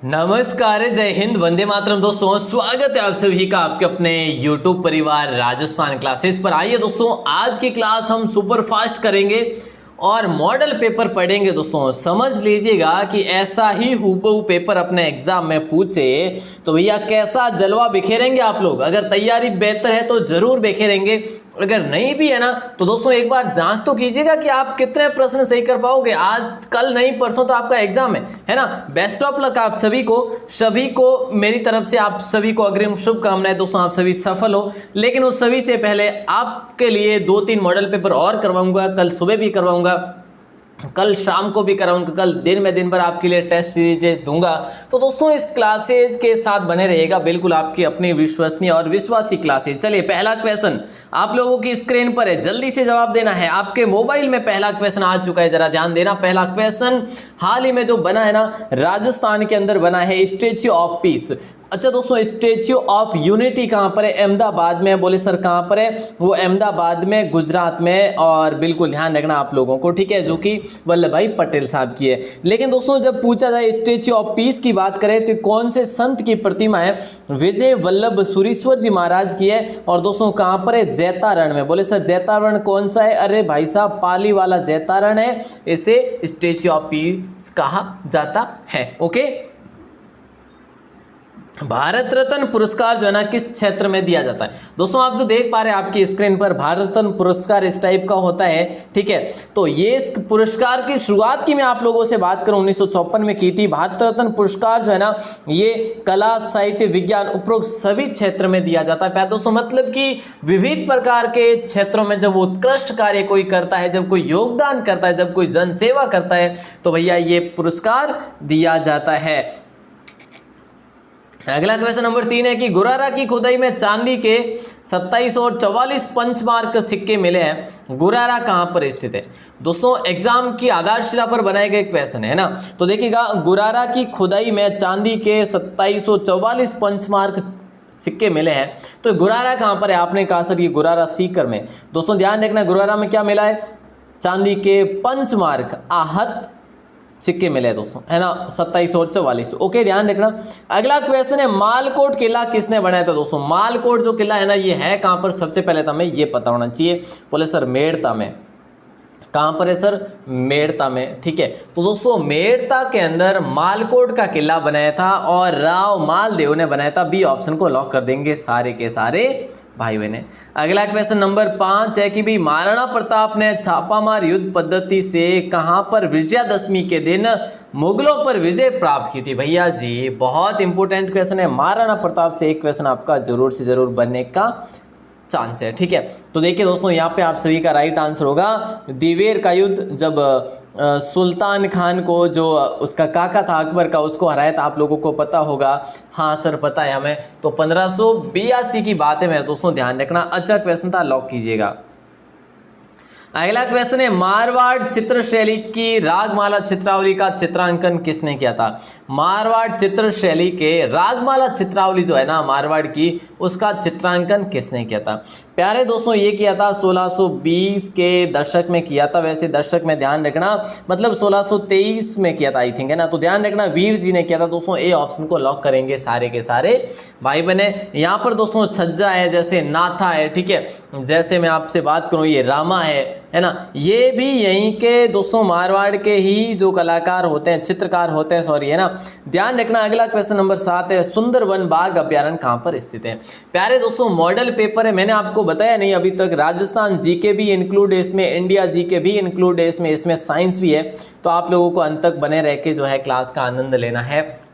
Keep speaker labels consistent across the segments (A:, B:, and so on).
A: नमस्कार, जय हिंद, वंदे मातरम। दोस्तों स्वागत है आप सभी का आपके अपने YouTube परिवार राजस्थान क्लासेस पर। आइए दोस्तों, आज की क्लास हम सुपर फास्ट करेंगे और मॉडल पेपर पढ़ेंगे। दोस्तों समझ लीजिएगा कि ऐसा ही हूबहू पेपर अपने एग्जाम में पूछे तो भैया कैसा जलवा बिखेरेंगे आप लोग। अगर तैयारी बेहतर है तो जरूर बिखेरेंगे, अगर नहीं भी है ना तो दोस्तों एक बार जांच तो कीजिएगा कि आप कितने प्रश्न सही कर पाओगे। आज कल नहीं परसों तो आपका एग्जाम है ना। बेस्ट ऑफ लक आप सभी को मेरी तरफ से आप सभी को अग्रिम शुभकामनाएं। दोस्तों आप सभी सफल हो, लेकिन उस सभी से पहले आपके लिए 2-3 मॉडल पेपर और करवाऊंगा। कल सुबह भी करवाऊंगा, कल शाम को भी कराऊंगा, कल दिन भर आपके लिए टेस्ट सीरीज दूंगा। तो दोस्तों इस क्लासेज के साथ बने रहिएगा, बिल्कुल आपकी अपनी विश्वसनीय और विश्वासी क्लासेज। चलिए पहला क्वेश्चन आप लोगों की स्क्रीन पर है, जल्दी से जवाब देना है। आपके मोबाइल में पहला क्वेश्चन आ चुका है, जरा ध्यान देना। पहला क्वेश्चन हाल ही में जो बना है ना, राजस्थान के अंदर बना है, स्टैच्यू ऑफ पीस। अच्छा दोस्तों, स्टैच्यू ऑफ यूनिटी कहाँ पर है? अहमदाबाद में। बोले सर कहाँ पर है? वो अहमदाबाद में, गुजरात में। और बिल्कुल ध्यान रखना आप लोगों को, ठीक है, जो कि वल्लभ भाई पटेल साहब की है। लेकिन दोस्तों जब पूछा जाए स्टैच्यू ऑफ पीस की बात करें तो कौन से संत की प्रतिमा है? विजय वल्लभ सुरीश्वर जी महाराज की है। और दोस्तों कहाँ पर है? जैतारण में। बोले सर जैतारण कौन सा है? अरे भाई साहब, पाली वाला जैतारण है, इसे स्टैच्यू ऑफ पीस कहा जाता है। ओके, भारत रत्न पुरस्कार जो है ना किस क्षेत्र में दिया जाता है? दोस्तों आप जो देख पा रहे हैं आपकी स्क्रीन पर, भारत रत्न पुरस्कार इस टाइप का होता है, ठीक है। तो ये इस पुरस्कार की शुरुआत की मैं आप लोगों से बात करूं 1954 में की थी। भारत रत्न पुरस्कार जो है ना ये कला, साहित्य, विज्ञान, उपरोक्त सभी क्षेत्र में दिया जाता है। दोस्तों मतलब कि विविध प्रकार के क्षेत्रों में जब उत्कृष्ट कार्य कोई करता है, जब कोई योगदान करता है, जब कोई जन सेवा करता है, तो भैया ये पुरस्कार दिया जाता है। अगला क्वेश्चन नंबर 3 है कि गुरारा की खुदाई में चांदी के 27 और 44 पंचमार्क सिक्के मिले हैं। गुरारा कहां पर स्थित है? दोस्तों एग्जाम की आधारशिला पर बनाए गए क्वेश्चन है ना। तो देखिएगा, गुरारा की खुदाई में चांदी के 27 और 44 पंचमार्क सिक्के मिले हैं। तो गुरारा कहां पर है? आपने कहा सर ये गुरारा सीकर में। दोस्तों ध्यान रखना, गुरारा में क्या मिला है? चांदी के पंचमार्क आहत सिक्के मिले हैं दोस्तों, है ना, 27 और 44। ओके, ध्यान रखना। अगला क्वेश्चन है मालकोट किला किसने बनाया था? दोस्तों मालकोट जो किला है ना ये है कहां पर? सबसे पहले तो हमें ये पता होना चाहिए। बोले सर मेड़ता में। कहां पर है सर? मेड़ता में, ठीक है। तो दोस्तों मेड़ता के अंदर मालकोट का किला बनाया था और राव मालदेव ने बनाया था। बी ऑप्शन को लॉक कर देंगे सारे के सारे भाई बहने। अगला क्वेश्चन नंबर 5 है कि भाई महाराणा प्रताप ने छापामार युद्ध पद्धति से कहां पर विजयादशमी के दिन मुगलों पर विजय प्राप्त की थी? भैया जी बहुत इंपॉर्टेंट क्वेश्चन है। महाराणा प्रताप से एक क्वेश्चन आपका जरूर से जरूर बनने का चांस है, ठीक है। तो देखिए दोस्तों यहाँ पे आप सभी का राइट आंसर होगा दिवेर का युद्ध, जब सुल्तान खान को, जो उसका काका था अकबर का, उसको हराया था। आप लोगों को पता होगा। हाँ सर पता है हमें। तो 1582 की बात है मेरे दोस्तों, ध्यान रखना। अच्छा क्वेश्चन था, लॉक कीजिएगा। अगला क्वेश्चन है मारवाड़ चित्र शैली की रागमाला चित्रावली का चित्रांकन किसने किया था? मारवाड़ चित्र शैली के रागमाला चित्रावली जो है ना मारवाड़ की, उसका चित्रांकन किसने किया था? प्यारे दोस्तों ये किया था 1620 के दशक में किया था। वैसे दशक में ध्यान रखना, मतलब 1623 में किया था आई थिंक, है ना। तो ध्यान रखना वीर जी ने किया था। दोस्तों ए ऑप्शन को लॉक करेंगे सारे के सारे भाई बने। यहाँ पर दोस्तों छज्जा है, जैसे नाथा है, ठीक है, जैसे मैं आपसे बात करूँ ये रामा है ना, ये भी यहीं के दोस्तों मारवाड़ के ही जो कलाकार होते हैं, चित्रकार होते हैं, सॉरी, है ना। ध्यान रखना। अगला क्वेश्चन नंबर 7 है सुंदरवन बाघ अभ्यारण्य कहां पर स्थित है? प्यारे दोस्तों मॉडल पेपर है, मैंने आपको बताया नहीं अभी तक। राजस्थान जीके भी इंक्लूड है इसमें, इंडिया जीके भी इंक्लूड है इसमें साइंस भी है। तो आप लोगों को अंत तक बने रह के जो है क्लास का आनंद लेना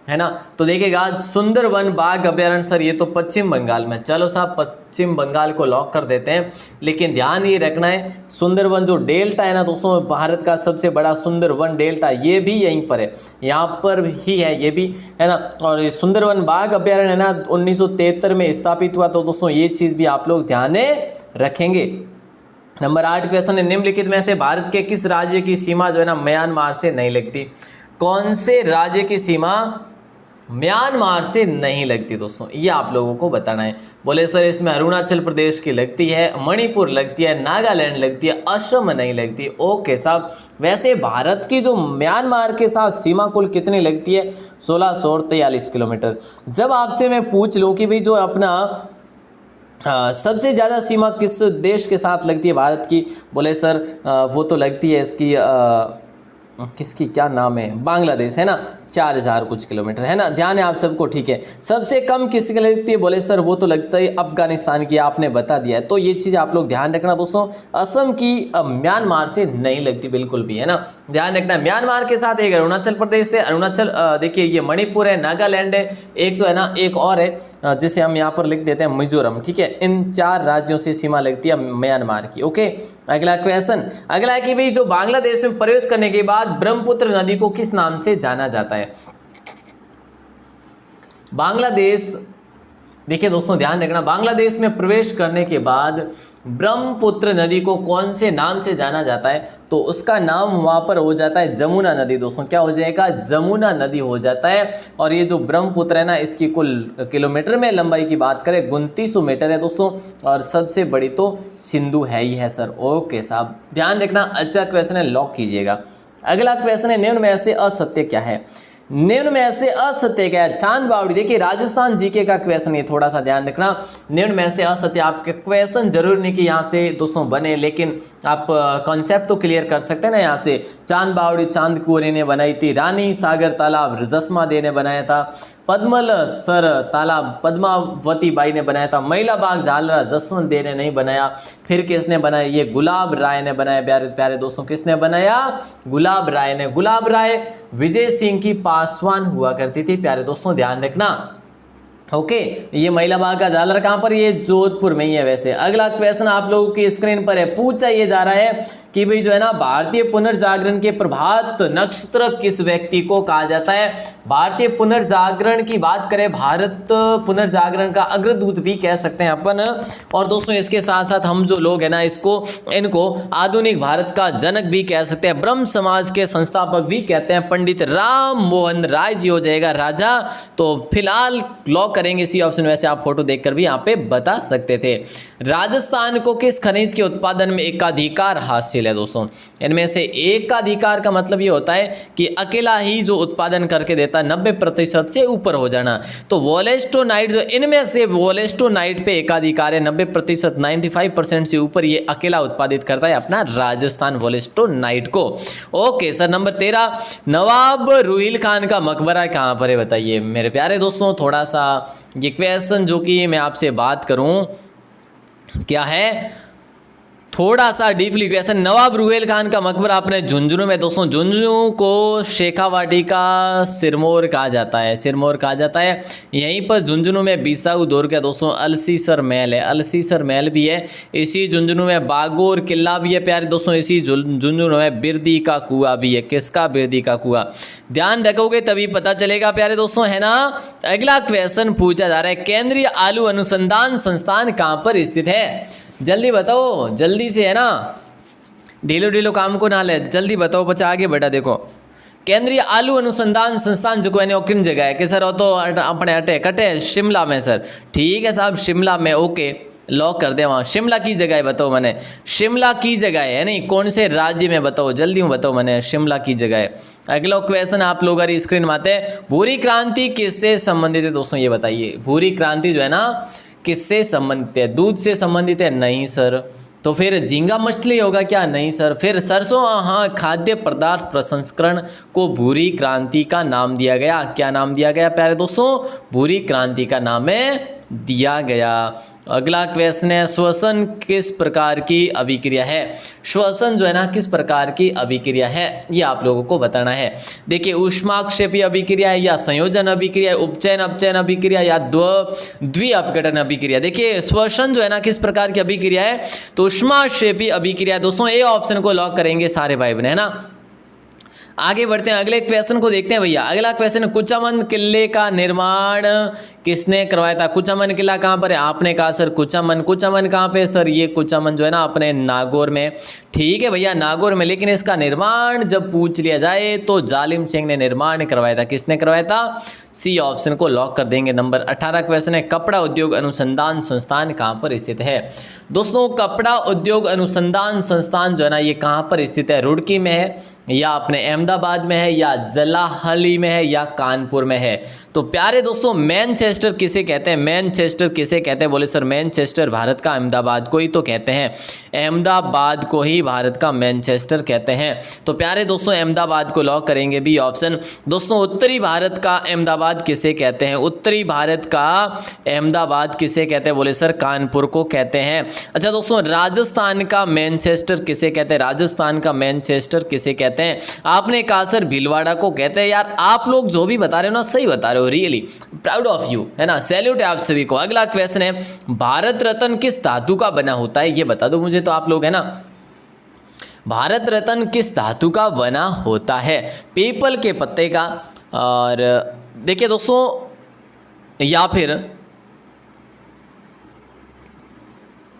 A: है ना। तो देखिएगा सुंदरवन बाघ अभ्यारण्य सर ये तो पश्चिम बंगाल में। चलो साहब पश्चिम बंगाल को लॉक कर देते हैं, लेकिन ध्यान ये रखना है सुंदरवन जो डेल्टा है ना दोस्तों, भारत का सबसे बड़ा सुंदरवन डेल्टा, ये भी यहीं पर है, यहाँ पर ही है ये भी, है ना। और ये सुंदरवन बाघ अभ्यारण्य है ना 1973 में स्थापित हुआ। तो दोस्तों ये चीज़ भी आप लोग ध्यान रखेंगे। नंबर 8 क्वेश्चन है निम्नलिखित में से भारत के किस राज्य की सीमा जो है ना म्यांमार से नहीं लगती? कौन से राज्य की सीमा म्यांमार से नहीं लगती दोस्तों, ये आप लोगों को बताना है। बोले सर इसमें अरुणाचल प्रदेश की लगती है, मणिपुर लगती है, नागालैंड लगती है, असम नहीं लगती। ओके साहब, वैसे भारत की जो म्यांमार के साथ सीमा कुल कितनी लगती है 1643 किलोमीटर। जब आपसे मैं पूछ लूँ कि भाई जो अपना सबसे ज़्यादा सीमा किस देश के साथ लगती है भारत की, बोले सर वो तो लगती है इसकी किसकी क्या नाम है, बांग्लादेश है ना, 4000 कुछ किलोमीटर है ना, ध्यान है आप सबको, ठीक है। सबसे कम किसकी लगती है, बोले सर वो तो लगता है अफगानिस्तान की, आपने बता दिया है। तो ये चीज़ आप लोग ध्यान रखना दोस्तों, असम की म्यांमार से नहीं लगती बिल्कुल भी, है ना, ध्यान रखना। म्यांमार के साथ एक अरुणाचल प्रदेश से, अरुणाचल देखिए ये मणिपुर है, नागालैंड है, एक तो है ना एक और है जिसे हम यहाँ पर लिख देते हैं मिजोरम, ठीक है। इन 4 राज्यों से सीमा लगती है म्यांमार की। ओके, अगला क्वेश्चन, अगला है कि भाई जो बांग्लादेश में प्रवेश करने के बाद ब्रह्मपुत्र नदी को किस नाम से जाना जाता है। बांग्लादेश, देखिए दोस्तों ध्यान रखना, बांग्लादेश में प्रवेश करने के बाद ब्रह्मपुत्र नदी को कौन से नाम से जाना जाता है, तो उसका नाम वहां पर हो जाता है जमुना नदी। दोस्तों क्या हो जाएगा, जमुना नदी हो जाता है। और ये जो ब्रह्मपुत्र है ना, इसकी कुल किलोमीटर में लंबाई की बात करें 2900 मीटर है दोस्तों, और सबसे बड़ी तो सिंधु है ही है सर। ओके साहब, ध्यान रखना, अच्छा क्वेश्चन है, लॉक कीजिएगा। अगला क्वेश्चन है, निम्न में से असत्य क्या है। निम्न में से असत्य क्या है, चांद बावड़ी, देखिए राजस्थान जीके का क्वेश्चन है, थोड़ा सा ध्यान रखना। निम्न में से असत्य, आपके क्वेश्चन जरूर नहीं कि यहाँ से दोस्तों बने, लेकिन आप कॉन्सेप्ट तो क्लियर कर सकते हैं ना। यहाँ से चांद बावड़ी चांद कुंवरी ने बनाई थी, रानी सागर तालाब जसमा दे ने बनाया था, पद्मल सर तालाब पद्मावती बाई ने बनाया था, महिला बाग झालरा जसवंत दे ने नहीं बनाया। फिर किसने बनाया, ये गुलाब राय ने बनाया। प्यारे प्यारे दोस्तों, किसने बनाया, गुलाब राय ने। गुलाब राय विजय सिंह की पासवान हुआ करती थी प्यारे दोस्तों, ध्यान रखना। ओके, ये महिला बाग का झालर कहाँ पर, ये जोधपुर में ही है वैसे। अगला क्वेश्चन आप लोगों की स्क्रीन पर है, पूछा ये जा रहा है कि भाई जो है ना, भारतीय पुनर्जागरण के प्रभात नक्षत्र किस व्यक्ति को कहा जाता है। भारतीय पुनर्जागरण की बात करें, भारत पुनर्जागरण का अग्रदूत भी कह सकते हैं अपन। और दोस्तों इसके साथ साथ हम जो लोग हैं ना, इनको आधुनिक भारत का जनक भी कह सकते हैं, ब्रह्म समाज के संस्थापक भी कहते हैं, पंडित राम मोहन राय जी हो जाएगा राजा। तो फिलहाल लॉक करेंगे इसी ऑप्शन, वैसे आप फोटो देखकर भी यहाँ पे बता सकते थे। राजस्थान को किस खनिज के उत्पादन में एकाधिकार हासिल है दोस्तों। इनमें से एकाधिकार का मतलब ये होता है कि अकेला ही जो उत्पादन करके देता है, 90% से ऊपर हो जाना। तो वोलेस्टोनाइट जो, इनमें से वोलेस्टोनाइट पे एकाधिकार है 90%, 95% से ऊपर ये अकेला उत्पादित करता है अपना राजस्थान वोलेस्टोनाइट को। ओके सर, नंबर 13, नवाब रुहिल खान का मकबरा कहाँ पर है बताइए मेरे प्यारे दोस्तों। थोड़ा सा ये क्वेश्चन जो कि मैं आपसे बात करूं, क्या है, थोड़ा सा डीपली क्वेश्चन। नवाब रुहेल खान का मकबरा अपने झुंझुनू में दोस्तों, झुंझुनू को शेखावाटी का सिरमौर कहा जाता है, सिरमौर कहा जाता है। यहीं पर झुंझुनू में बिसाऊ दौर का दोस्तों अलसीसर महल है, अलसीसर महल भी है। इसी झुंझुनू में बागोर किला भी है प्यारे दोस्तों। इसी झुंझुनू में बिरदी का कुआं भी है। किसका, बिरदी का कुआं। ध्यान रखोगे तभी पता चलेगा प्यारे दोस्तों, है ना। अगला क्वेश्चन पूछा जा रहा है, केंद्रीय आलू अनुसंधान संस्थान कहाँ पर स्थित है। जल्दी बताओ, जल्दी से, है ना, ढीलो ढीलो काम को ना ले, जल्दी बताओ, बच्चा आगे बढ़ा। देखो, केंद्रीय आलू अनुसंधान संस्थान जो है किन जगह है कि सर वो तो अपने अटे कटे शिमला में सर। ठीक है साहब, शिमला में। ओके, लॉक कर दे वहाँ। शिमला की जगह है, बताओ मैंने, शिमला की जगह है नहीं, कौन से राज्य में बताओ, जल्दी हूँ बताओ मैंने, शिमला की जगह है। अगला क्वेश्चन आप लोग अगर स्क्रीन में आते हैं, भूरी क्रांति किससे संबंधित है दोस्तों, ये बताइए। भूरी क्रांति जो है ना किससे संबंधित है, दूध से संबंधित है, नहीं सर। तो फिर झींगा मछली होगा क्या, नहीं सर। फिर सरसों, हाँ, खाद्य पदार्थ प्रसंस्करण को भूरी क्रांति का नाम दिया गया। क्या नाम दिया गया प्यारे दोस्तों, भूरी क्रांति का नाम है दिया गया। अगला क्वेश्चन है, श्वसन किस प्रकार की अभिक्रिया है। श्वसन जो है ना किस प्रकार की अभिक्रिया है, ये आप लोगों को बताना है। देखिए, ऊष्माक्षेपी अभिक्रिया है, या संयोजन अभिक्रिया, उपचयन अपचयन अभिक्रिया, या द्वि अपघटन अभिक्रिया। देखिए, श्वसन जो है ना किस प्रकार की अभिक्रिया है, तो ऊष्माक्षेपी अभिक्रिया दोस्तों। ए ऑप्शन को लॉक करेंगे सारे भाई बहन, है ना। आगे बढ़ते हैं, अगले क्वेश्चन को देखते हैं भैया। अगला क्वेश्चन, कुचामन किले का निर्माण किसने करवाया था। कुचामन किला कहाँ पर है, आपने कहा सर कुचामन। कुचामन कहाँ पे सर, ये कुचामन जो है ना अपने नागौर में। ठीक है भैया, नागौर में। लेकिन इसका निर्माण जब पूछ लिया जाए तो जालिम सिंह ने निर्माण करवाया था। किसने करवाया था, सी ऑप्शन को लॉक कर देंगे। नंबर 18 क्वेश्चन है, कपड़ा उद्योग अनुसंधान संस्थान कहाँ पर स्थित है? दोस्तों कपड़ा उद्योग अनुसंधान संस्थान जो है ना ये कहाँ पर स्थित है? रुड़की में है, या अपने अहमदाबाद में है, या जलाहली में है, या कानपुर में है? तो प्यारे दोस्तों मैनचेस्टर किसे कहते हैं? मैनचेस्टर किसे कहते हैं? बोले सर मैनचेस्टर भारत का अहमदाबाद को ही तो कहते हैं, अहमदाबाद को ही भारत का मैनचेस्टर कहते हैं। तो प्यारे दोस्तों अहमदाबाद को लॉक करेंगे, बी ऑप्शन। दोस्तों उत्तरी भारत का अहमदाबाद किसे कहते हैं? उत्तरी भारत का अहमदाबाद किसे कहते हैं? बोले सर कानपुर को कहते हैं। अच्छा दोस्तों राजस्थान का मैनचेस्टर किसे कहते हैं? राजस्थान का मैनचेस्टर किसे कहते हैं? आपने कहा सर भीलवाड़ा को कहते हैं। यार आप लोग जो भी बता रहे हो ना सही बता रहे हो, रियली प्राउड ऑफ यू, है ना, सैल्यूट है आप सभी को। अगला क्वेश्चन है, भारत रत्न किस धातु का बना होता है? ये बता दो मुझे तो आप लोग, है ना। भारत रत्न किस धातु का बना होता है? पीपल के पत्ते का, और देखिए दोस्तों या फिर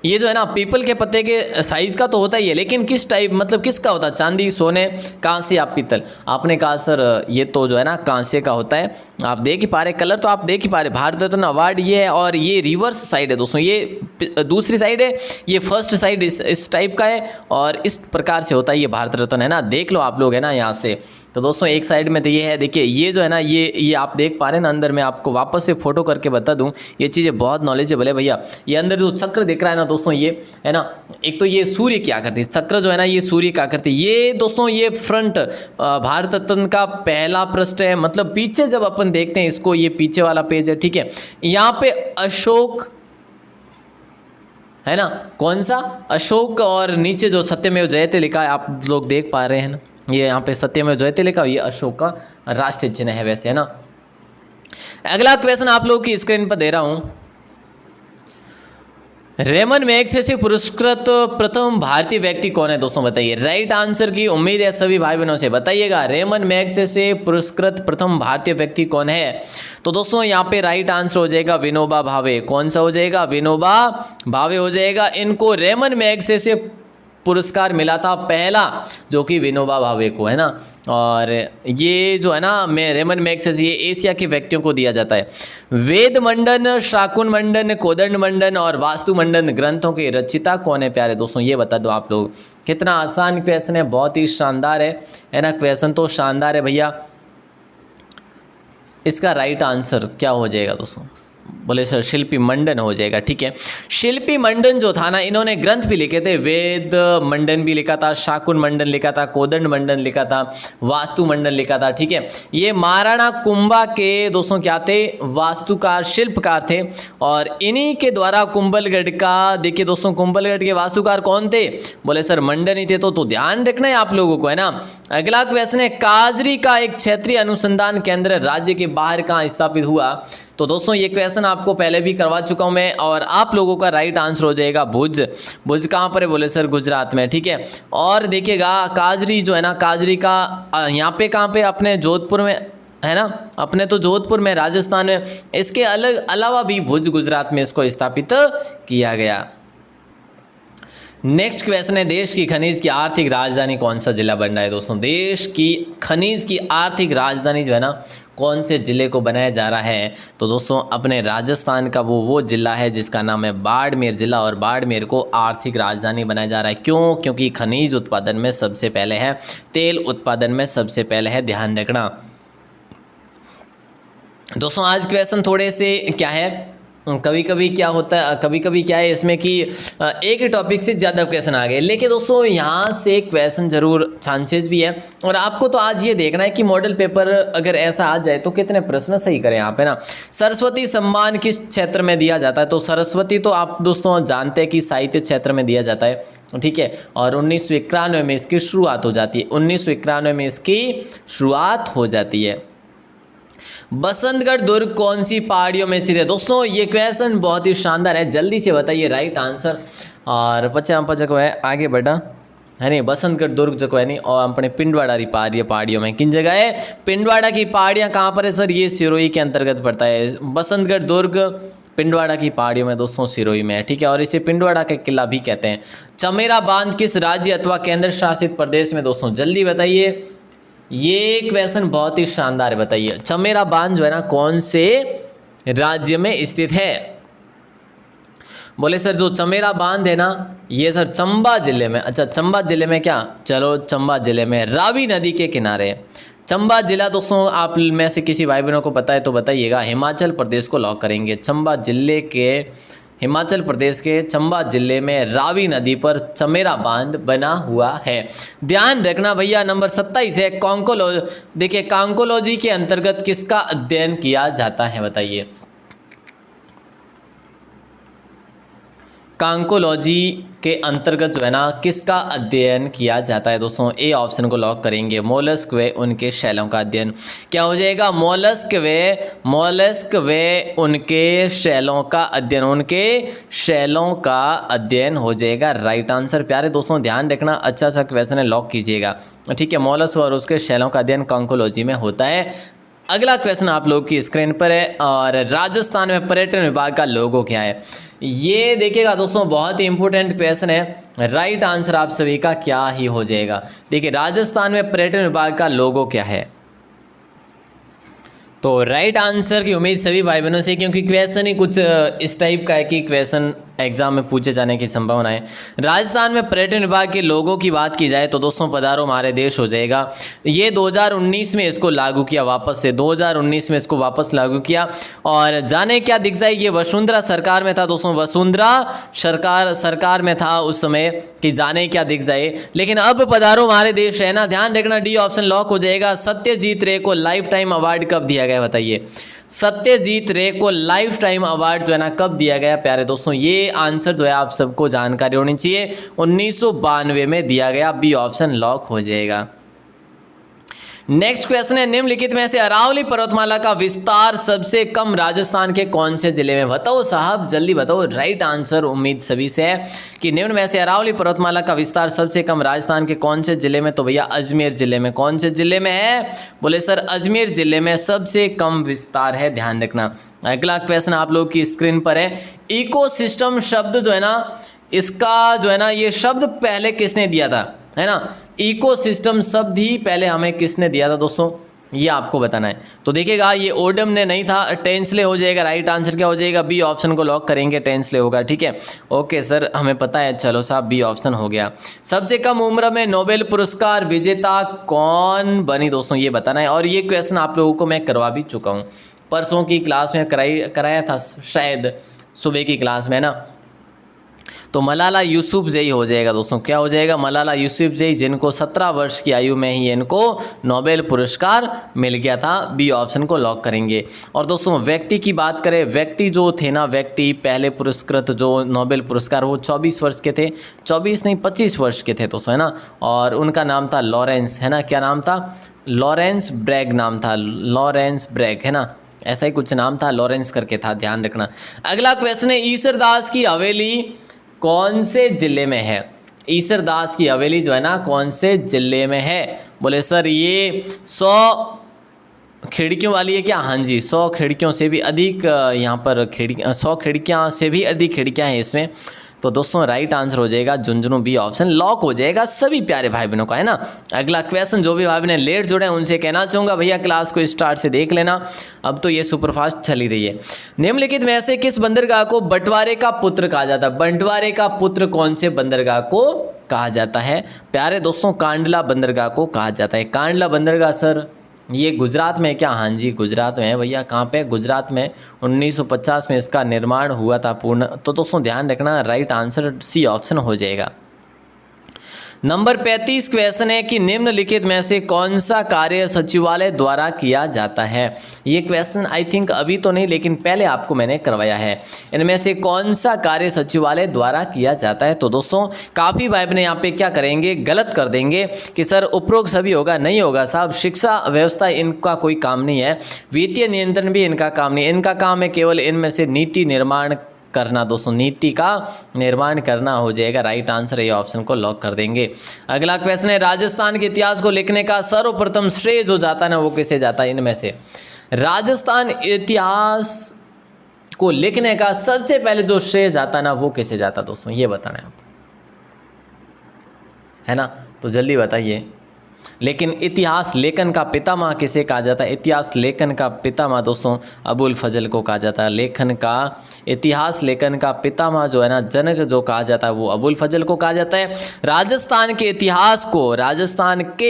A: ये जो है ना पीपल के पत्ते के साइज का तो होता ही है, लेकिन किस टाइप, मतलब किसका होता है? चांदी, सोने, कांसे या पीतल? आपने कहा सर ये तो जो है ना कांसे का होता है। आप देख ही पा रहे, कलर तो आप देख ही पा रहे, भारत रत्न अवार्ड ये है, और ये रिवर्स साइड है दोस्तों, ये दूसरी साइड है, ये फर्स्ट साइड इस टाइप का है, और इस प्रकार से होता है ये भारत रत्न, है ना। देख लो आप लोग, है ना, यहाँ से। तो दोस्तों एक साइड में तो ये है, देखिए ये जो है ना ये आप देख पा रहे हैं ना, अंदर मैं आपको वापस से फोटो करके बता दूं, ये चीज़ें बहुत नॉलेजेबल है भैया। ये अंदर जो चक्र दिख रहा है ना दोस्तों, ये है ना, एक तो ये सूर्य क्या करती है, चक्र जो है ना ये सूर्य क्या करती है। ये दोस्तों ये फ्रंट भारत रत्न का पहला पृष्ठ है, मतलब पीछे जब अपन देखते हैं इसको, ये पीछे वाला पेज है, ठीक है। यहाँ पे अशोक है ना, कौन सा? अशोक, और नीचे जो सत्यमेव जयते लिखा है आप लोग देख पा रहे हैं ना, ये यहाँ पे सत्यमेव जयते लिखा, ये अशोक का राष्ट्रीय चिन्ह है वैसे, है ना। अगला क्वेश्चन आप लोग की स्क्रीन पर दे रहा हूं, रेमन मैग्सेसे पुरस्कृत प्रथम भारतीय व्यक्ति कौन है? दोस्तों बताइए, राइट आंसर की उम्मीद है सभी भाई बहनों से, बताइएगा रेमन मैग्सेसे पुरस्कृत प्रथम भारतीय व्यक्ति कौन है? तो दोस्तों यहाँ पे राइट आंसर हो जाएगा विनोबा भावे। कौन सा हो जाएगा? विनोबा भावे हो जाएगा। इनको रेमन मैग्सेसे पुरस्कार मिला था पहला, जो कि विनोबा भावे को, है ना। और ये जो है ना रेमन मैग्सेसे ये एशिया के व्यक्तियों को दिया जाता है। वेद मंडन, शाकुन मंडन, कोदंड मंडन और वास्तु मंडन ग्रंथों के रचिता कौन है? प्यारे दोस्तों ये बता दो आप लोग। कितना आसान क्वेश्चन है, बहुत ही शानदार है ना, क्वेश्चन तो शानदार है भैया। इसका राइट आंसर क्या हो जाएगा दोस्तों? बोले सर शिल्पी मंडन हो जाएगा, ठीक है। शिल्पी मंडन जो था ना, इन्होंने ग्रंथ भी लिखे थे, वेद मंडन भी लिखा था, शाकुन मंडन लिखा था, कोदंड मंडन लिखा था, वास्तु मंडन लिखा था, ठीक है। ये महाराणा कुंभा के दोस्तों क्या थे? वास्तुकार, शिल्पकार थे, और इन्हीं के द्वारा कुंभलगढ़ का, देखिए दोस्तों कुंभलगढ़ के वास्तुकार कौन थे? बोले सर मंडन ही थे। तो ध्यान रखना है आप लोगों को, है ना। अगला क्वेश्चन है, काजरी का एक क्षेत्रीय अनुसंधान केंद्र राज्य के बाहर कहाँ स्थापित हुआ? तो दोस्तों ये क्वेश्चन आपको पहले भी करवा चुका हूं मैं, और आप लोगों का राइट आंसर हो जाएगा भुज। भुज कहाँ पर है? बोले सर गुजरात में, ठीक है। और देखिएगा काजरी जो है ना, काजरी का यहाँ पे कहाँ पे? अपने जोधपुर में, है ना, अपने तो जोधपुर में राजस्थान में। इसके अलावा भी भुज गुजरात में इसको स्थापित किया गया। नेक्स्ट क्वेश्चन है, देश की खनिज की आर्थिक राजधानी कौन सा जिला बन रहा है? दोस्तों देश की खनिज की आर्थिक राजधानी जो है ना कौन से जिले को बनाया जा रहा है? तो दोस्तों अपने राजस्थान का वो जिला है जिसका नाम है बाड़मेर जिला, और बाड़मेर को आर्थिक राजधानी बनाया जा रहा है। क्यों? क्योंकि खनिज उत्पादन में सबसे पहले है, तेल उत्पादन में सबसे पहले है, ध्यान रखना दोस्तों। आज क्वेश्चन थोड़े से क्या है, कभी कभी क्या होता है, कभी कभी क्या है इसमें कि एक ही टॉपिक से ज़्यादा क्वेश्चन आ गए, लेकिन दोस्तों यहाँ से क्वेश्चन जरूर चांसेस भी है। और आपको तो आज ये देखना है कि मॉडल पेपर अगर ऐसा आ जाए तो कितने प्रश्न सही करें आप, है ना। सरस्वती सम्मान किस क्षेत्र में दिया जाता है? तो सरस्वती तो आप दोस्तों जानते हैं कि साहित्य क्षेत्र में दिया जाता है, ठीक है। और 1991 में इसकी शुरुआत हो जाती है, 1991 में इसकी शुरुआत हो जाती है। बसंतगढ़ दुर्ग कौन सी पहाड़ियों में स्थित है? दोस्तों ये क्वेश्चन बहुत ही शानदार है, जल्दी से बताइए राइट आंसर। और पचा को है आगे बढ़ा, है नहीं, बसंतगढ़ दुर्ग जो है नहीं, और अपने पिंडवाड़ा पहाड़ियों में किन जगह है? पिंडवाड़ा की पहाड़ियाँ कहाँ पर है सर? ये सिरोही के अंतर्गत पड़ता है। बसंतगढ़ दुर्ग पिंडवाड़ा की पहाड़ियों में दोस्तों सिरोही में है, ठीक है। और इसे पिंडवाड़ा का किला भी कहते हैं। चमेरा बांध किस राज्य अथवा केंद्र शासित प्रदेश में? दोस्तों जल्दी बताइए, ये क्वेश्चन बहुत ही शानदार है। बताइए चमेरा बांध जो है ना कौन से राज्य में स्थित है? बोले सर जो चमेरा बांध है ना ये सर चंबा जिले में। अच्छा चंबा जिले में क्या? चलो चंबा जिले में रावी नदी के किनारे है चंबा जिला। दोस्तों आप में से किसी भाई बहनों को पता है तो बताइएगा। हिमाचल प्रदेश को लॉक करेंगे। चंबा जिले के, हिमाचल प्रदेश के चंबा जिले में रावी नदी पर चमेरा बांध बना हुआ है। ध्यान रखना भैया। नंबर 27 है कॉन्कोलॉजी। देखिए कॉन्कोलॉजी के अंतर्गत किसका अध्ययन किया जाता है? बताइए कॉन्कोलॉजी के अंतर्गत जो है ना किसका अध्ययन किया जाता है? दोस्तों ए ऑप्शन को लॉक करेंगे। मोलस्क व उनके शैलों का अध्ययन। क्या हो जाएगा? मोलस्क व उनके शैलों का अध्ययन। उनके शैलों का अध्ययन हो जाएगा राइट आंसर। प्यारे दोस्तों ध्यान रखना, अच्छा सा क्वेश्चन है, लॉक कीजिएगा। ठीक है, मोलस्क और उसके शैलों का अध्ययन कॉन्कोलॉजी में होता है। अगला क्वेश्चन आप लोग की स्क्रीन पर है और राजस्थान में पर्यटन विभाग का लोगो क्या है? ये देखिएगा दोस्तों बहुत ही इंपॉर्टेंट क्वेश्चन है। राइट आंसर आप सभी का क्या ही हो जाएगा? देखिए राजस्थान में पर्यटन विभाग का लोगो क्या है? तो राइट आंसर की उम्मीद सभी भाई बहनों से, क्योंकि क्वेश्चन ही कुछ इस टाइप का है कि क्वेश्चन एग्जाम में पूछे जाने की संभावना है। राजस्थान में पर्यटन विभाग के लोगों की बात की जाए तो दोस्तों पधारो हमारे देश हो जाएगा। ये 2019 में इसको लागू किया, वापस से 2019 में इसको वापस लागू किया। और जाने क्या दिख जाए, ये वसुंधरा सरकार में था दोस्तों, वसुंधरा सरकार में था उस समय कि जाने क्या दिख जाए। लेकिन अब पधारो हमारे देश है ना। ध्यान रखना डी ऑप्शन लॉक हो जाएगा। सत्यजीत रे को लाइफ टाइम अवार्ड कब दिया गया? बताइए सत्यजीत रे को लाइफ टाइम अवार्ड जो है ना कब दिया गया? प्यारे दोस्तों ये आंसर जो है आप सबको जानकारी होनी चाहिए। 1992 में दिया गया। बी ऑप्शन लॉक हो जाएगा। नेक्स्ट क्वेश्चन है निम्नलिखित में से अरावली पर्वतमाला का विस्तार सबसे कम राजस्थान के कौन से जिले में? बताओ साहब जल्दी बताओ। राइट आंसर उम्मीद सभी से है कि निम्न में से अरावली पर्वतमाला का विस्तार सबसे कम राजस्थान के कौन से जिले में? तो भैया अजमेर जिले में। कौन से जिले में है? बोले सर अजमेर जिले में सबसे कम विस्तार है। ध्यान रखना। अगला क्वेश्चन आप लोग की स्क्रीन पर है। इकोसिस्टम शब्द जो है ना इसका जो है ना ये शब्द पहले किसने दिया था? है ना, इकोसिस्टम शब्द ही पहले हमें किसने दिया था दोस्तों? ये आपको बताना है। तो देखिएगा ये ओडम ने नहीं था, टेंसले हो जाएगा। राइट आंसर क्या हो जाएगा? बी ऑप्शन को लॉक करेंगे, टेंसले होगा। ठीक है, ओके सर हमें पता है। चलो साहब बी ऑप्शन हो गया। सबसे कम उम्र में नोबेल पुरस्कार विजेता कौन बनी दोस्तों? ये बताना है। और ये क्वेश्चन आप लोगों को मैं करवा भी चुका हूँ, परसों की क्लास में कराया था शायद, सुबह की क्लास में ना। तो मलाला यूसुफजई हो जाएगा दोस्तों। क्या हो जाएगा? मलाला यूसुफजई, जिनको 17 वर्ष की आयु में ही इनको नोबेल पुरस्कार मिल गया था। बी ऑप्शन को लॉक करेंगे। और दोस्तों व्यक्ति की बात करें, व्यक्ति जो थे ना, व्यक्ति पहले पुरस्कृत जो नोबेल पुरस्कार वो 24 वर्ष के थे, 24 नहीं 25 वर्ष के थे दोस्तों, है ना। और उनका नाम था लॉरेंस, है ना। क्या नाम था? लॉरेंस ब्रैग नाम था, लॉरेंस ब्रैग, है ना, ऐसा ही कुछ नाम था, लॉरेंस करके था। ध्यान रखना। अगला क्वेश्चन है ईसरदास की हवेली कौन से जिले में है? ईसरदास की हवेली जो है ना कौन से जिले में है? बोले सर ये 100 खिड़कियों वाली है क्या? हाँ जी, 100 खिड़कियों से भी अधिक यहाँ पर 100 खिड़कियाँ से भी अधिक खिड़कियाँ हैं इसमें। तो दोस्तों राइट आंसर हो जाएगा झुंझुनू। बी ऑप्शन लॉक हो जाएगा सभी प्यारे भाई बहनों का, है ना। अगला क्वेश्चन जो भी भाई बहन लेट जुड़े हैं उनसे कहना चाहूँगा भैया क्लास को स्टार्ट से देख लेना, अब तो ये सुपरफास्ट चली रही है। निम्नलिखित में से किस बंदरगाह को बंटवारे का पुत्र कहा जाता है? बंटवारे का पुत्र कौन से बंदरगाह को कहा जाता है? प्यारे दोस्तों कांडला बंदरगाह को कहा जाता है। कांडला बंदरगाह सर ये गुजरात में है क्या? हाँ जी गुजरात में है भैया। कहाँ पे? गुजरात में। 1950 में इसका निर्माण हुआ था पूर्ण। तो दोस्तों ध्यान रखना, राइट आंसर सी ऑप्शन हो जाएगा। नंबर 35 क्वेश्चन है कि निम्नलिखित में से कौन सा कार्य सचिवालय द्वारा किया जाता है? ये क्वेश्चन आई थिंक अभी तो नहीं, लेकिन पहले आपको मैंने करवाया है। इनमें से कौन सा कार्य सचिवालय द्वारा किया जाता है? तो दोस्तों काफ़ी भाई बहन यहाँ पे क्या करेंगे, गलत कर देंगे कि सर उपरोक्त सभी होगा। नहीं होगा साहब, शिक्षा व्यवस्था इनका कोई काम नहीं है, वित्तीय नियंत्रण भी इनका काम नहीं है। इनका काम है केवल इनमें से नीति निर्माण करना। दोस्तों नीति का निर्माण करना हो जाएगा। राइट आंसर ये ऑप्शन को लॉक कर देंगे। अगला क्वेश्चन है राजस्थान के इतिहास को लिखने का सर्वप्रथम श्रेय जो जाता है ना वो किसे जाता है? इनमें से राजस्थान इतिहास को लिखने का सबसे पहले जो श्रेय जाता है ना वो किसे जाता? दोस्तों ये बताना है आप, है ना, तो जल्दी बताइए। लेकिन इतिहास लेखन का पितामह किसे कहा जाता है? इतिहास लेखन का पितामह दोस्तों अबुल फजल को कहा जाता है। लेखन का इतिहास लेखन का पितामह जो है ना, जनक जो कहा जाता है वो अबुल फजल को कहा जाता है। राजस्थान के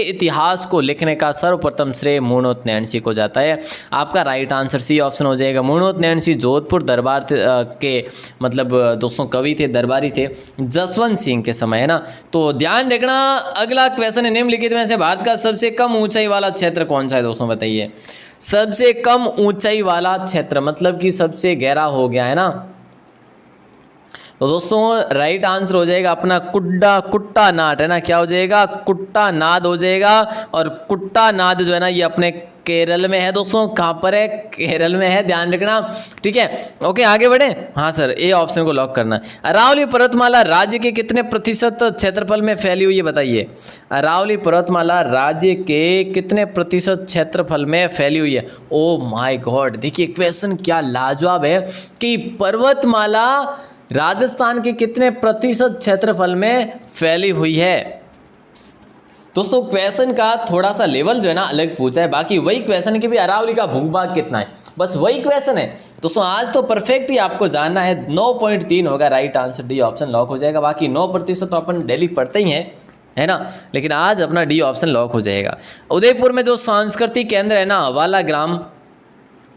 A: इतिहास को लिखने का सर्वप्रथम श्रेय मुर्नोत नैणसी को जाता है। आपका राइट आंसर सी ऑप्शन हो जाएगा। मुर्नोत नैणसी जोधपुर दरबार के मतलब दोस्तों कवि थे, दरबारी थे जसवंत सिंह के समय, है ना। तो ध्यान रखना। अगला क्वेश्चन है, निम्नलिखित में से भारत का सबसे कम ऊंचाई वाला क्षेत्र कौन सा है दोस्तों, बताइए। सबसे कम ऊंचाई वाला क्षेत्र मतलब कि सबसे गहरा हो गया, है ना। तो दोस्तों राइट आंसर हो जाएगा अपना कुट्टा नाद, है ना। क्या हो जाएगा? कुट्टा नाद हो जाएगा। और कुट्टा नाद जो है ना ये अपने केरल में है दोस्तों। कहाँ पर है? केरल में है, ध्यान रखना, ठीक है। ओके आगे बढ़े। हाँ सर, ए ऑप्शन को लॉक करना। अरावली पर्वतमाला राज्य के कितने प्रतिशत क्षेत्रफल में फैली हुई है, बताइए। अरावली पर्वतमाला राज्य के कितने प्रतिशत क्षेत्रफल में फैली हुई है? ओ माय गॉड, देखिए क्वेश्चन क्या लाजवाब है कि पर्वतमाला राजस्थान के कितने प्रतिशत क्षेत्रफल में फैली हुई है। दोस्तों क्वेश्चन का थोड़ा सा लेवल जो है ना अलग पूछा है, बाकी वही क्वेश्चन है कि भी अरावली का भूभाग कितना है, बस वही क्वेश्चन है दोस्तों। आज तो परफेक्ट ही आपको जानना है। 9.3 होगा right answer, D option lock हो जाएगा। बाकी 9% तो अपन डेली पढ़ते ही हैं, है ना, लेकिन आज अपना डी ऑप्शन लॉक हो जाएगा। उदयपुर में जो सांस्कृतिक केंद्र है ना हवाला ग्राम,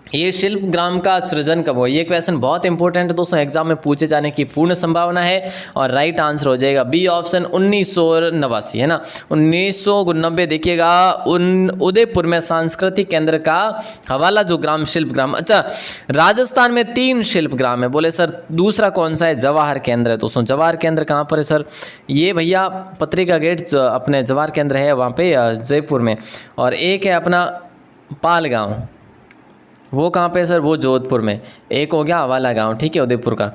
A: ये शिल्प ग्राम का सृजन कब हुआ? ये क्वेश्चन बहुत इंपॉर्टेंट है दोस्तों, एग्जाम में पूछे जाने की पूर्ण संभावना है। और राइट आंसर हो जाएगा बी ऑप्शन 1989, है ना। 1990 देखिएगा उदयपुर में सांस्कृतिक केंद्र का हवाला जो ग्राम शिल्प ग्राम। अच्छा, राजस्थान में 3 शिल्प ग्राम है, बोले सर दूसरा कौन सा है? जवाहर केंद्र है दोस्तों। जवाहर केंद्र कहाँ पर है सर? ये भैया पत्रिका गेट अपने जवाहर केंद्र है वहाँ पे जयपुर में। और एक है अपना पाल गाँव, वो कहाँ पे सर? वो जोधपुर में। एक हो गया हवाला गांव, ठीक है, उदयपुर का।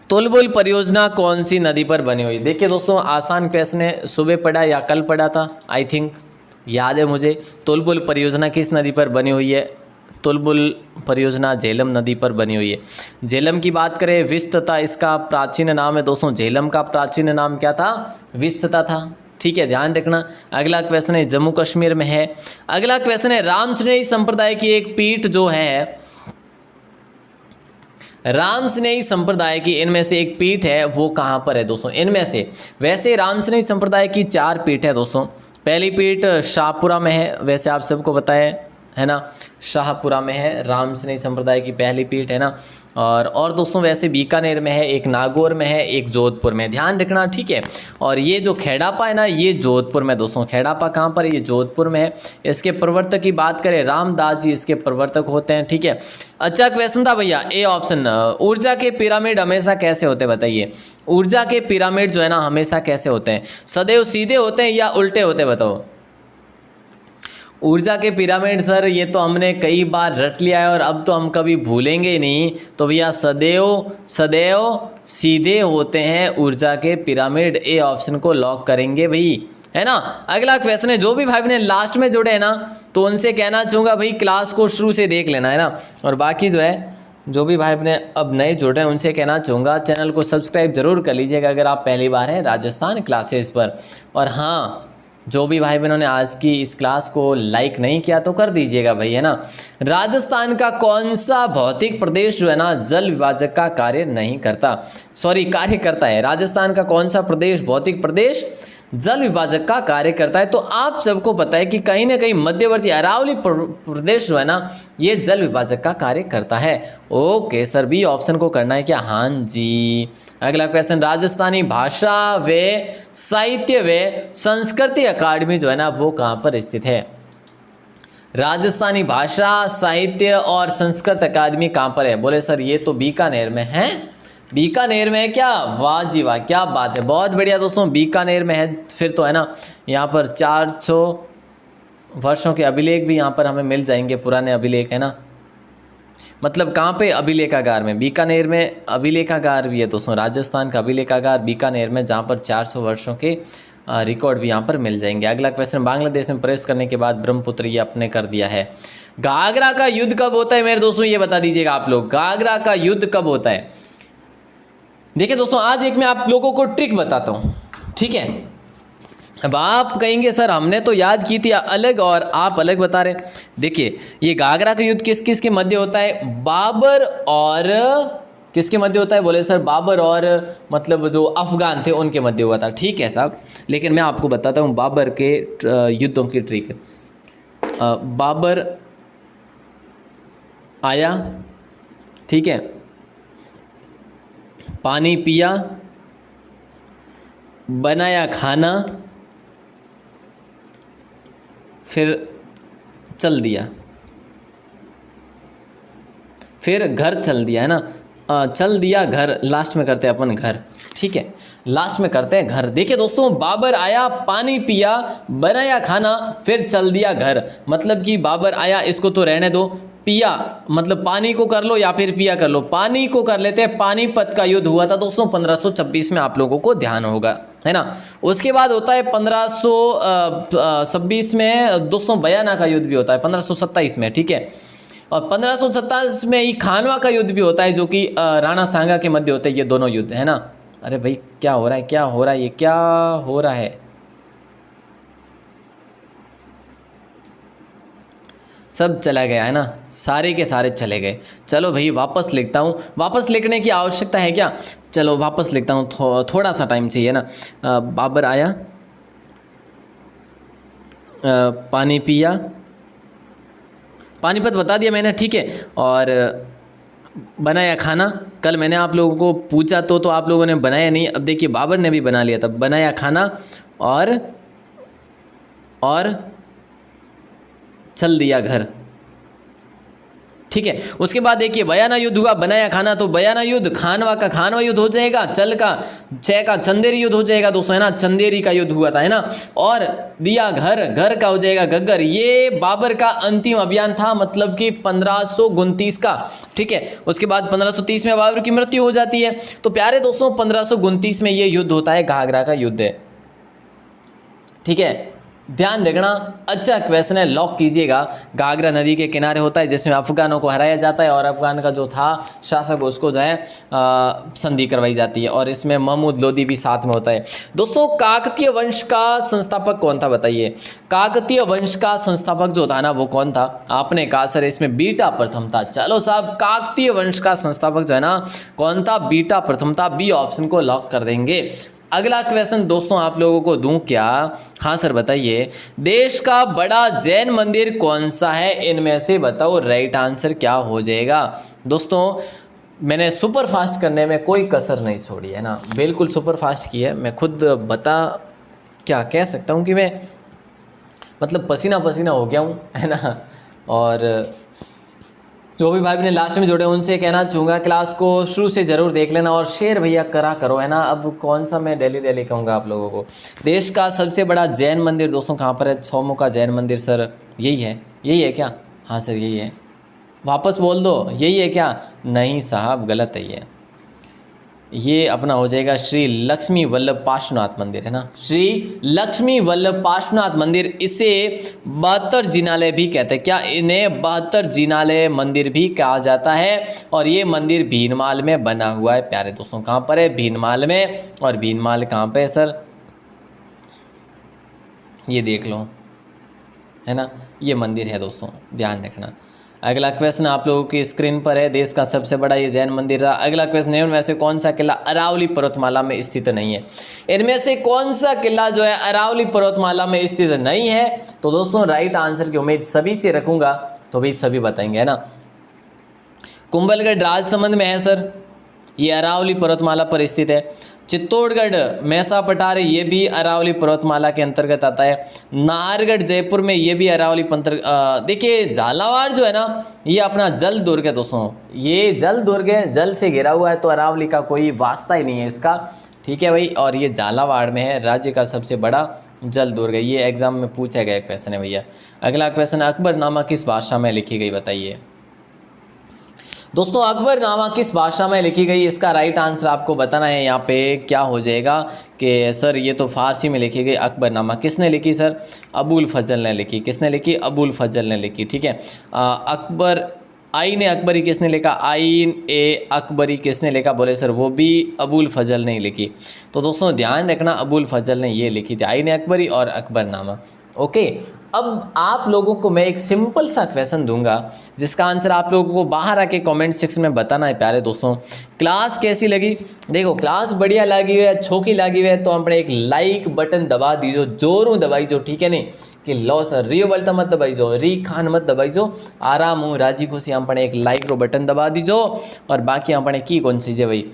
A: तुलबुल परियोजना कौन सी नदी पर बनी हुई? देखिए दोस्तों आसान क्वेश्चन है, सुबह पढ़ा या कल पढ़ा था, आई थिंक याद है मुझे। तुलबुल परियोजना किस नदी पर बनी हुई है? तुलबुल परियोजना झेलम नदी पर बनी हुई है। झेलम की बात करें, विस्तता इसका प्राचीन नाम है दोस्तों। झेलम का प्राचीन नाम क्या था? विस्तता था, ठीक है, ध्यान रखना। अगला क्वेश्चन है जम्मू कश्मीर में है। अगला क्वेश्चन है रामस्नेही संप्रदाय की एक पीठ जो है, रामस्नेही संप्रदाय की इनमें से एक पीठ है वो कहाँ पर है दोस्तों? इनमें से वैसे रामस्नेही संप्रदाय की 4 पीठ है दोस्तों। पहली पीठ शाहपुरा में है, वैसे आप सबको पता है ना, शाहपुरा में है रामस्नेही संप्रदाय की पहली पीठ, है ना। और दोस्तों वैसे बीकानेर में है, एक नागौर में है, एक जोधपुर में, ध्यान रखना, ठीक है। और ये जो खेड़ापा है ना ये जोधपुर में दोस्तों। खेड़ापा कहाँ पर है? ये जोधपुर में है। इसके प्रवर्तक की बात करें रामदास जी इसके प्रवर्तक होते हैं, ठीक है। अच्छा क्वेश्चन था भैया, ए ऑप्शन। ऊर्जा के पिरामिड हमेशा कैसे होते हैं, बताइए। ऊर्जा के पिरामिड जो है ना हमेशा कैसे होते हैं? सदैव सीधे होते हैं या उल्टे होते हैं, बताओ। ऊर्जा के पिरामिड सर ये तो हमने कई बार रट लिया है और अब तो हम कभी भूलेंगे ही नहीं। तो भैया सदैव सीधे होते हैं ऊर्जा के पिरामिड। ए ऑप्शन को लॉक करेंगे भाई, है ना। अगला क्वेश्चन है, जो भी भाई ने लास्ट में जुड़े हैं ना तो उनसे कहना चाहूँगा भाई क्लास को शुरू से देख लेना, है ना। और बाकी जो है जो भी भाई अपने अब नए जुड़ रहे हैं उनसे कहना चाहूँगा चैनल को सब्सक्राइब जरूर कर लीजिएगा अगर आप पहली बार हैं राजस्थान क्लासेस पर। और हाँ, जो भी भाई बहनों ने आज की इस क्लास को लाइक नहीं किया तो कर दीजिएगा भाई, है ना। राजस्थान का कौन सा भौतिक प्रदेश जो है ना जल विभाजक का कार्य नहीं करता, कार्य करता है। राजस्थान का कौन सा प्रदेश भौतिक प्रदेश जल विभाजक का कार्य करता है? तो आप सबको पता है कि कहीं ना कहीं मध्यवर्ती अरावली प्रदेश जो है ना ये जल विभाजक का कार्य करता है। ओके सर, बी ऑप्शन को करना है क्या? हाँ जी। अगला क्वेश्चन, राजस्थानी भाषा व साहित्य व संस्कृति अकादमी जो है ना वो कहाँ पर स्थित है? राजस्थानी भाषा साहित्य और संस्कृत अकादमी कहाँ पर है? बोले सर ये तो बीकानेर में है। बीकानेर में है क्या? वाह जी वाह, क्या बात है, बहुत बढ़िया दोस्तों, बीकानेर में है। फिर तो है ना यहाँ पर 400 वर्षों के अभिलेख भी यहाँ पर हमें मिल जाएंगे, पुराने अभिलेख, है ना। मतलब कहाँ पे? अभिलेखागार में। बीकानेर में अभिलेखागार भी है दोस्तों, राजस्थान का अभिलेखागार बीकानेर में, जहाँ पर 400 वर्षों के रिकॉर्ड भी यहाँ पर मिल जाएंगे। अगला क्वेश्चन, बांग्लादेश में प्रवेश करने के बाद ब्रह्मपुत्र ये अपने कर दिया है। घाघरा का युद्ध कब होता है मेरे दोस्तों, ये बता दीजिएगा आप लोग। घाघरा का युद्ध कब होता है? देखिए दोस्तों आज एक मैं आप लोगों को ट्रिक बताता हूँ, ठीक है। अब आप कहेंगे सर हमने तो याद की थी अलग और आप अलग बता रहे। देखिए ये घाघरा का युद्ध किस किस के मध्य होता है, बाबर और किसके मध्य होता है, बोले सर बाबर और मतलब जो अफगान थे उनके मध्य हुआ था। ठीक है साहब, लेकिन मैं आपको बताता हूँ बाबर के युद्धों की ट्रिक। बाबर आया, ठीक है, पानी पिया, बनाया खाना, फिर चल दिया, फिर घर चल दिया, है ना, चल दिया घर, लास्ट में करते हैं अपन घर। ठीक है, लास्ट में करते हैं घर। देखिए दोस्तों, बाबर आया, पानी पिया, बनाया खाना, फिर चल दिया घर। मतलब कि बाबर आया, इसको तो रहने दो, पिया मतलब पानी को कर लो या फिर पिया कर लो, पानी को कर लेते हैं। पानीपत का युद्ध हुआ था दोस्तों 1526 में, आप लोगों को ध्यान होगा, है ना। उसके बाद होता है 1526 में दोस्तों बयाना का युद्ध भी होता है 1527 में, ठीक है। और 1527 में ही खानवा का युद्ध भी होता है, जो कि राणा सांगा के मध्य होते हैं ये दोनों युद्ध, है ना। अरे भाई क्या हो रहा है, क्या हो रहा है, ये क्या हो रहा है, सब चला गया, है ना, सारे के सारे चले गए। चलो भाई वापस लिखता हूँ, वापस लिखने की आवश्यकता है क्या, चलो वापस लिखता हूँ, थोड़ा सा टाइम चाहिए ना। बाबर आया, पानी पिया, पानीपत बता दिया मैंने, ठीक है, और बनाया खाना। कल मैंने आप लोगों को पूछा तो आप लोगों ने बनाया नहीं, अब देखिए बाबर ने भी बना लिया था, बनाया खाना और चल दिया घर, ठीक है। उसके बाद देखिए बयाना युद्ध हुआ, बनाया खाना, तो बयाना युद्ध, खानवा का खानवा युद्ध हो जाएगा, चल का छह का चंदेरी युद्ध हो जाएगा दोस्तों, है ना, चंदेरी का युद्ध हुआ था, है ना। और दिया घर, घर का हो जाएगा गग्गर। ये बाबर का अंतिम अभियान था, मतलब कि 1529 का, ठीक है। उसके बाद 1530 में बाबर की मृत्यु हो जाती है। तो प्यारे दोस्तों 1529 में ये युद्ध होता है, घाघरा का युद्ध है, ठीक है। ध्यान रखना, अच्छा क्वेश्चन है, लॉक कीजिएगा। घाघरा नदी के किनारे होता है, जिसमें अफगानों को हराया जाता है और अफगान का जो था शासक उसको जो है संधि करवाई जाती है, और इसमें महमूद लोदी भी साथ में होता है। दोस्तों काकतीय वंश का संस्थापक कौन था बताइए, काकतीय वंश का संस्थापक जो था ना वो कौन था, आपने कहा सर इसमें बीटा प्रथम था। चलो साहब, काकतीय वंश का संस्थापक जो है ना कौन था, बीटा प्रथम था। बी ऑप्शन को लॉक कर देंगे। अगला क्वेश्चन दोस्तों आप लोगों को दूं क्या, हाँ सर बताइए, देश का बड़ा जैन मंदिर कौन सा है, इनमें से बताओ। राइट आंसर क्या हो जाएगा दोस्तों, मैंने सुपर फास्ट करने में कोई कसर नहीं छोड़ी, है ना, बिल्कुल सुपर फास्ट की है। मैं खुद क्या कह सकता हूँ कि मैं मतलब पसीना पसीना हो गया हूँ, है ना। और जो भी भाई ने लास्ट में जोड़े उनसे कहना चाहूँगा क्लास को शुरू से ज़रूर देख लेना और शेयर भैया करा करो, है ना। अब कौन सा मैं डेली कहूँगा आप लोगों को। देश का सबसे बड़ा जैन मंदिर दोस्तों कहाँ पर है, छौमुखा जैन मंदिर। सर यही है क्या, हाँ सर यही है, वापस बोल दो, यही है क्या, नहीं साहब गलत है ये अपना हो जाएगा श्री लक्ष्मी वल्लभ पार्श्वनाथ मंदिर, है ना, श्री लक्ष्मी वल्लभ पार्श्वनाथ मंदिर। इसे 72 जिनालय भी कहते हैं, क्या इन्हें 72 जिनालय मंदिर भी कहा जाता है। और ये मंदिर भीनमाल में बना हुआ है प्यारे दोस्तों, कहाँ पर है, भीनमाल में। और भीनमाल कहाँ पे है सर, ये देख लो, है ना, ये मंदिर है दोस्तों, ध्यान रखना। अगला क्वेश्चन आप लोगों की स्क्रीन पर है, देश का सबसे बड़ा ये जैन मंदिर था। अगला क्वेश्चन है, इनमें से कौन सा किला अरावली पर्वतमाला में स्थित नहीं है, इनमें से कौन सा किला जो है अरावली पर्वतमाला में स्थित नहीं है। तो दोस्तों राइट आंसर की उम्मीद सभी से रखूंगा, तो भाई सभी बताएंगे, है ना। कुंभलगढ़ राजसमंद में है सर, ये अरावली पर्वतमाला पर स्थित है। चित्तौड़गढ़ मैसा पटारी ये भी अरावली पर्वतमाला के अंतर्गत आता है। नाहरगढ़ जयपुर में ये भी अरावली देखिए झालावाड़ जो है ना ये अपना जल दुर्ग है दोस्तों, ये जल दुर्ग है, जल से घिरा हुआ है, तो अरावली का कोई वास्ता ही नहीं है इसका, ठीक है भाई। और ये झालावाड़ में है, राज्य का सबसे बड़ा जल दुर्ग है, ये एग्जाम में पूछा गया क्वेश्चन है भैया। अगला क्वेश्चन, अकबरनामा किस भाषा में लिखी गई बताइए। दोस्तों अकबरनामा किस भाषा में लिखी गई, इसका राइट आंसर आपको बताना है। यहाँ पे क्या हो जाएगा कि सर ये तो फारसी में लिखी गई अकबरनामा, किसने लिखी सर, अबुल फजल ने लिखी। किसने लिखी, अबुल फजल ने लिखी, ठीक है। अकबर आईन ए अकबरी किसने लिखा? आईन ए अकबरी किसने लिखा? बोले सर वो भी अबुल फजल ने लिखी। तो दोस्तों ध्यान रखना, अबुल फजल ने ये लिखी थी, आईन ए अकबरी और अकबरनामा। ओके, अब आप लोगों को मैं एक सिंपल सा क्वेश्चन दूंगा जिसका आंसर आप लोगों को बाहर आके कमेंट सेक्शन में बताना है। प्यारे दोस्तों, क्लास कैसी लगी? देखो क्लास बढ़िया लगी हुई है, छोकी लगी हुई है तो अपने एक लाइक बटन दबा दीजिए, जोरों दबाइजो, ठीक है नहीं कि लो सर रियो बोलता मत दबाइजो, री खान मत दबाइजो, आराम हूँ राजी खुशी अपने एक लाइक रो बटन दबा दीजो। और बाकी अपने की कौन सी है भाई,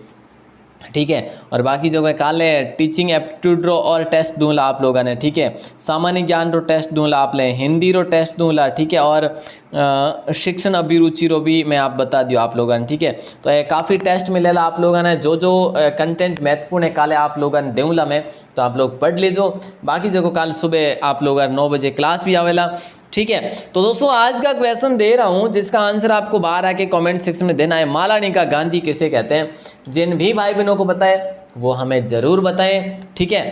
A: ठीक है। और बाकी जो है काले टीचिंग एप्टीट्यूड रो और टेस्ट दूंला आप लोगों ने, ठीक है। सामान्य ज्ञान रो टेस्ट दूंला आप ले, हिंदी रो टेस्ट दूंला, ठीक है। और शिक्षण अभिरुचि रो भी मैं आप बता दियो आप लोगों ने, ठीक है। तो ये काफ़ी टेस्ट मिलेला आप लोगों ने, जो जो कंटेंट महत्वपूर्ण है काले आप लोगों ने देऊँला मैं, तो आप लोग पढ़ लीजो। बाकी जो कल सुबह आप लोग 9 बजे क्लास भी आवेला, ठीक है। तो दोस्तों आज का क्वेश्चन दे रहा हूं जिसका आंसर आपको बाहर आके कमेंट सेक्शन में देना है। मालानिका गांधी किसे कहते हैं? जिन भी भाई बहनों को पता है वो हमें ज़रूर बताएं, ठीक है।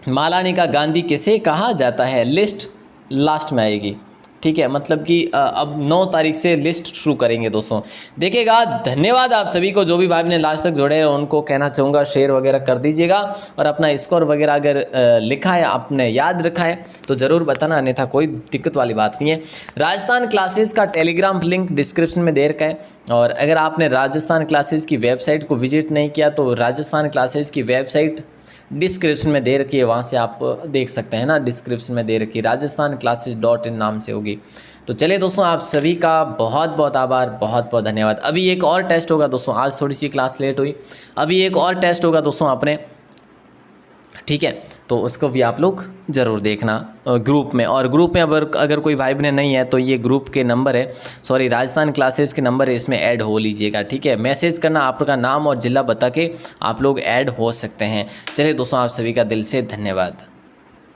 A: मालानिका गांधी किसे कहा जाता है? लिस्ट लास्ट में आएगी, ठीक है। मतलब कि अब 9 तारीख से लिस्ट शुरू करेंगे दोस्तों, देखिएगा। धन्यवाद आप सभी को, जो भी भाई ने लास्ट तक जुड़े हैं उनको कहना चाहूँगा शेयर वगैरह कर दीजिएगा। और अपना स्कोर वगैरह अगर लिखा है आपने याद रखा है तो ज़रूर बताना, अन्यथा कोई दिक्कत वाली बात नहीं है। राजस्थान क्लासेस का टेलीग्राम लिंक डिस्क्रिप्शन में दे रखा है। और अगर आपने राजस्थान क्लासेस की वेबसाइट को विजिट नहीं किया तो राजस्थान क्लासेस की वेबसाइट डिस्क्रिप्शन में दे रखी है, वहाँ से आप देख सकते हैं ना, डिस्क्रिप्शन में दे रखी है, rajasthanclasses.in नाम से होगी। तो चलिए दोस्तों, आप सभी का बहुत बहुत आभार, बहुत बहुत धन्यवाद। अभी एक और टेस्ट होगा दोस्तों, आज थोड़ी सी क्लास लेट हुई, अभी एक और टेस्ट होगा दोस्तों अपने, ठीक है। तो उसको भी आप लोग ज़रूर देखना ग्रुप में। और ग्रुप में अगर कोई भाई बहन नहीं है तो ये ग्रुप के नंबर है, सॉरी राजस्थान क्लासेस के नंबर है, इसमें ऐड हो लीजिएगा, ठीक है। मैसेज करना, आपका नाम और ज़िला बता के आप लोग ऐड हो सकते हैं। चलिए दोस्तों, आप सभी का दिल से धन्यवाद।